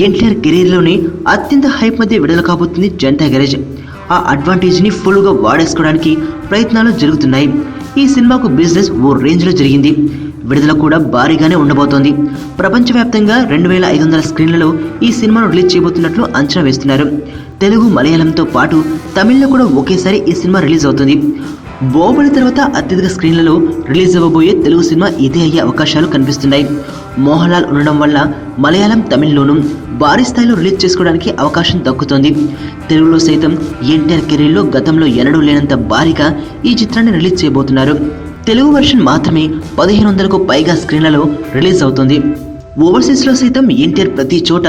ఎన్టీఆర్ కెరీర్లోనే అత్యంత హైప్ మధ్య విడుదల కాబోతుంది జనతా గ్యారేజ్. ఆ అడ్వాంటేజ్ని ఫుల్గా వాడేసుకోవడానికి ప్రయత్నాలు జరుగుతున్నాయి. ఈ సినిమాకు బిజినెస్ ఓ రేంజ్లో జరిగింది. విడుదల కూడా భారీగానే ఉండబోతోంది. ప్రపంచవ్యాప్తంగా 2500 స్క్రీన్లలో ఈ సినిమాను రిలీజ్ చేయబోతున్నట్లు అంచనా వేస్తున్నారు. తెలుగు, మలయాళంతో పాటు తమిళ్లో కూడా ఒకేసారి ఈ సినిమా రిలీజ్ అవుతుంది. బాహుబలి తర్వాత అత్యధిక స్క్రీన్లలో రిలీజ్ అవ్వబోయే తెలుగు సినిమా ఇదే అయ్యే అవకాశాలు కనిపిస్తున్నాయి. మోహన్ లాల్ ఉండడం వల్ల మలయాళం, తమిళ్లోనూ భారీ స్థాయిలో రిలీజ్ చేసుకోవడానికి అవకాశం దక్కుతోంది. తెలుగులో సైతం ఎన్టీఆర్ కెరీర్లో గతంలో ఎన్నడూ లేనంత భారీగా ఈ చిత్రాన్ని రిలీజ్ చేయబోతున్నారు. తెలుగు వర్షన్ మాత్రమే 1500కు పైగా స్క్రీన్లలో రిలీజ్ అవుతుంది. ఓవర్సీస్లో సైతం ఎన్టీఆర్ ప్రతి చోట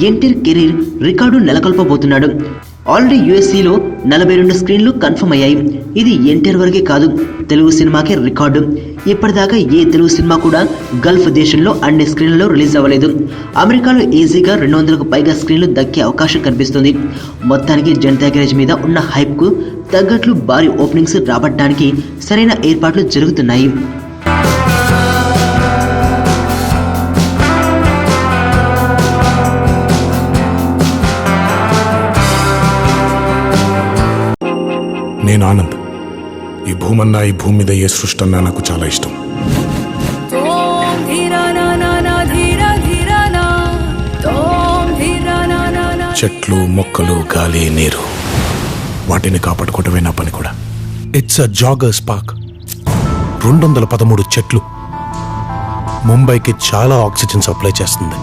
ఎన్టీఆర్ కెరీర్ రికార్డు నెలకొల్పబోతున్నాడు. ఆల్రెడీ యూఎస్ఏలో 42 స్క్రీన్లు కన్ఫర్మ్ అయ్యాయి. ఇది ఎన్టీఆర్ వరకే కాదు, తెలుగు సినిమాకే రికార్డు. ఇప్పటిదాకా ఏ తెలుగు సినిమా కూడా గల్ఫ్ దేశంలో అన్ని స్క్రీన్లలో రిలీజ్ అవ్వలేదు. అమెరికాలో ఈజీగా 200కు పైగా స్క్రీన్లు దక్కే అవకాశం కనిపిస్తుంది. మొత్తానికి జనతా గ్యారేజ్ మీద ఉన్న హైప్కు తగ్గట్లు భారీ ఓపెనింగ్స్ రాబట్టడానికి సరైన ఏర్పాట్లు జరుగుతున్నాయి. నేను ఆనంద్. ఈ భూమన్నా, ఈ భూమి మీద ఏ సృష్టి అన్నా నాకు చాలా ఇష్టం. చెట్లు, మొక్కలు, గాలి, నీరు, వాటిని కాపాడుకోవటమే నా పని కూడా. It's a joggers park. 213 చెట్లు ముంబైకి చాలా ఆక్సిజన్ సప్లై చేస్తుంది.